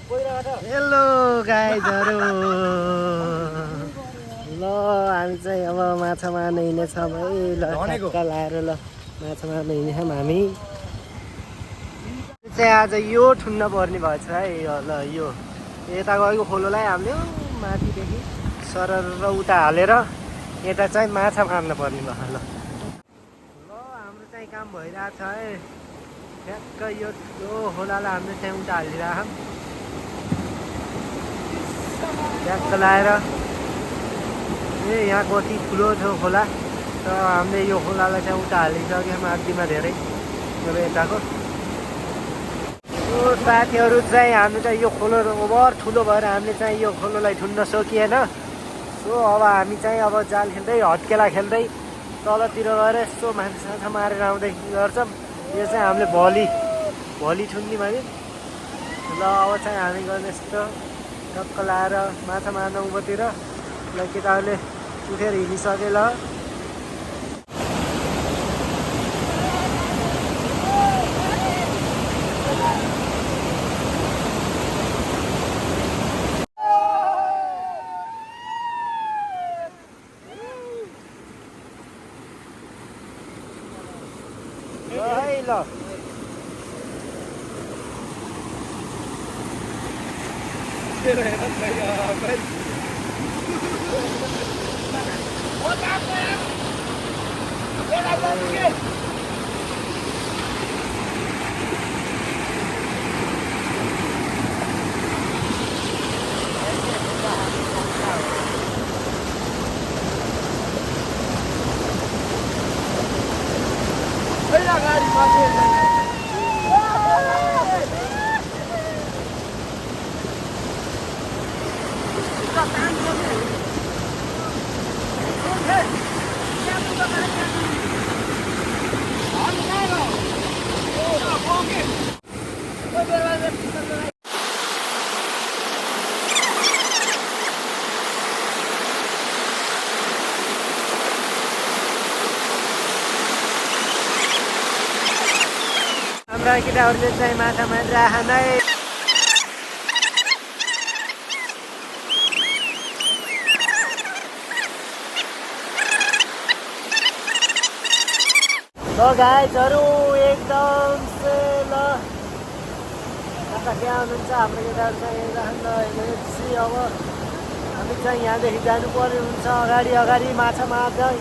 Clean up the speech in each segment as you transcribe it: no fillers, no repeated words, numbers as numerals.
hello गाइजहरू ल हामी चाहिँ अब माछा मार्न हिँड्नेछौँ है ल ठ्याक्क लाएर ल माछा मार्न हिँड्नेछौँ हामी चाहिँ आज यो ठुन्न पर्ने भएछ है ल यो यता गएको खोलोलाई हामीले माथिदेखि सरर उता हालेर यता चाहिँ माछा मार्न पर्ने भयो ल हाम्रो चाहिँ काम भइरहेछ है ठ्याक्क यो खोलालाई हामीले चाहिँ उता हालिरहेछौँ ट्याक्क लाएर यहाँ कति ठुलो छ खोला तर हामीले यो खोलालाई चाहिँ उता हालिसक्यौँ माथिमा धेरै अब यताको साथीहरू चाहिँ हामी चाहिँ यो खोलो ओभर ठुलो भएर हामीले चाहिँ यो खोलोलाई ठुन्न सकिएन सो अब हामी चाहिँ अब जाल खेल्दै हत्केला खेल्दै तलतिर गएर यसो माछा मारेर आउँदै गर्छौँ यो चाहिँ हामीले भली ठुन्ने भयो ल अब चाहिँ हामी गर्ने यस्तो टक्क लाएर माछा मार्न उँभोतिर ल केटाहरूले उठेर हिँडिसके ल है ल हाम्रा केटाहरूले चाहिँ माछा मारिरहेको नै ल गाइजहरू एकदम से ल कता क्या हुनुहुन्छ हाम्रो केटाहरू चाहिँ हेरिरहनु अब हामी चाहिँ यहाँदेखि जानुपर्ने हुन्छ अगाडि माछा मार्दै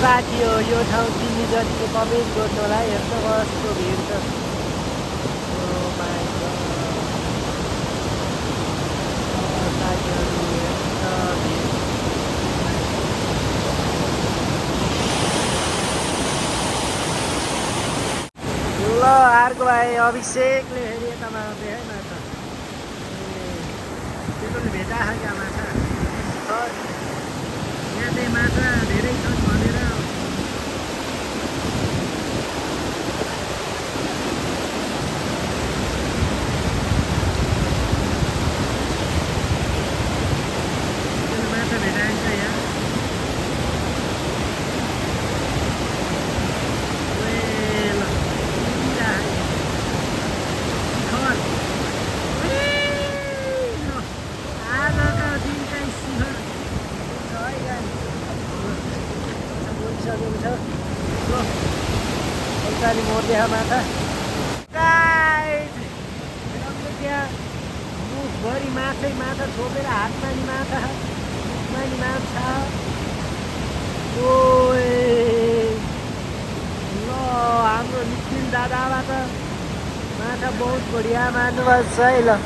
साथी हो यो ठाउँ तिमी जतिको कमेन्ट गर्नु होला हेर्नु कस्तो भिड छ ल अर्को भाइ अभिषेकले फेरि यतामा आउँदै है माछा त्यसले भेटा क्या माछा यहाँ चाहिँ माछा धेरै छन् भनेर माछा भेटाइन्छ यहाँ अलि मोर्दै माछा त्यहाँ मुखभरि माछा छोपेर हातमा नि माछा मुखमा नि माछा ल हाम्रो निखिल दादाबाट माछा बहुत बढिया मार्नुभएको छ है ल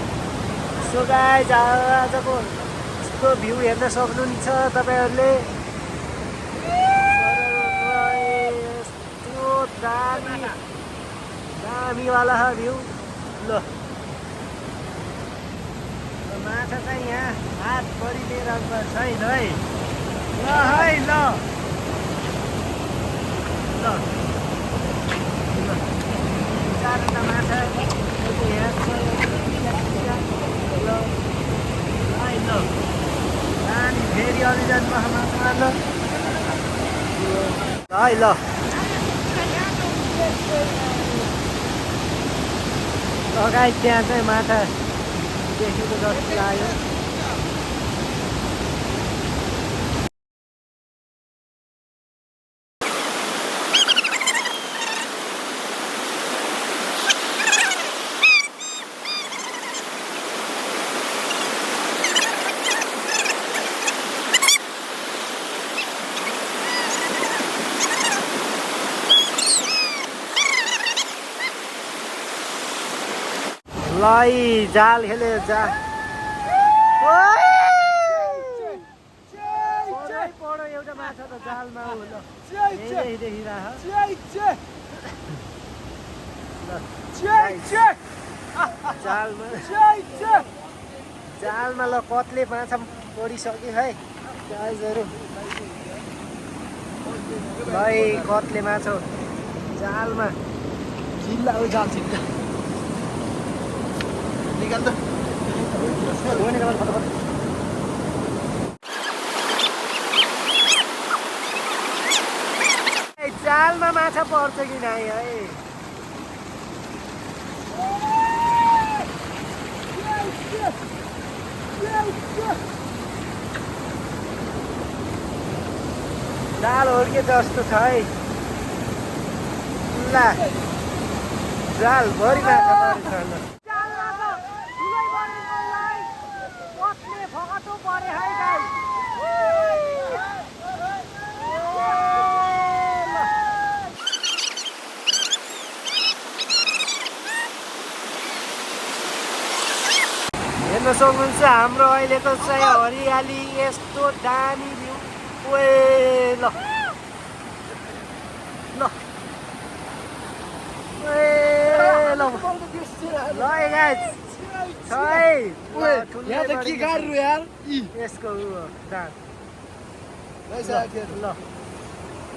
सो गाइज आजको यस्तो भ्यू हेर्न सक्नुहुन्छ तपाईँहरूले दामीवाला भ्यू ल माछा चाहिँ यहाँ हातभरि लिएर आउनुपर्छ है ल है ल चारवटा माछा यहाँ छ ल अनि फेरि अभियानमा माछा मार्न है ल गाइस त्यहाँ चाहिँ माछा देखेको जस्तो लाग्यो लाई जाल खेले जाल पढो एउटा माछा त जालमा जालमा ल कत्ले माछा पढिसक्यो है गाइजहरु भाइ कत्ले माछा जालमा चिल्ला ओ जाल चिल्ला निकाल दो जालमा माछा पर्छ कि नै है जाल हुर्के जस्तो छ है ल जाल भरि माछा परेछ हेर्न सक्नुहुन्छ हाम्रो अहिलेको चाहिँ हरियाली यस्तो दामी भ्यू ओए ल ल ल गाइस यहाँ त के गर्नु यार यसको दाँत ल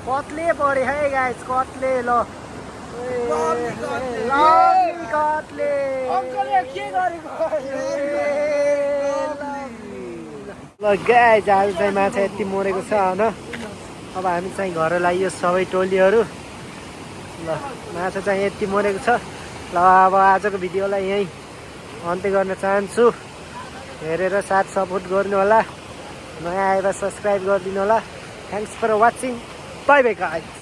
कत्ले पऱ्यो है गाइस कत्ले ल कत्ले ल गाइस आज चाहिँ माछा यति मरेको छ होइन अब हामी चाहिँ घर लाग्यो सबै टोलीहरू ल माछा चाहिँ यति मरेको छ ल अब आजको भिडियोलाई यहीँ अन्त्य गर्न चाहन्छु हेरेर साथ सपोर्ट गर्नु होला नयाँ आएर सब्सक्राइब गरिदिनु होला thanks for watching bye bye guys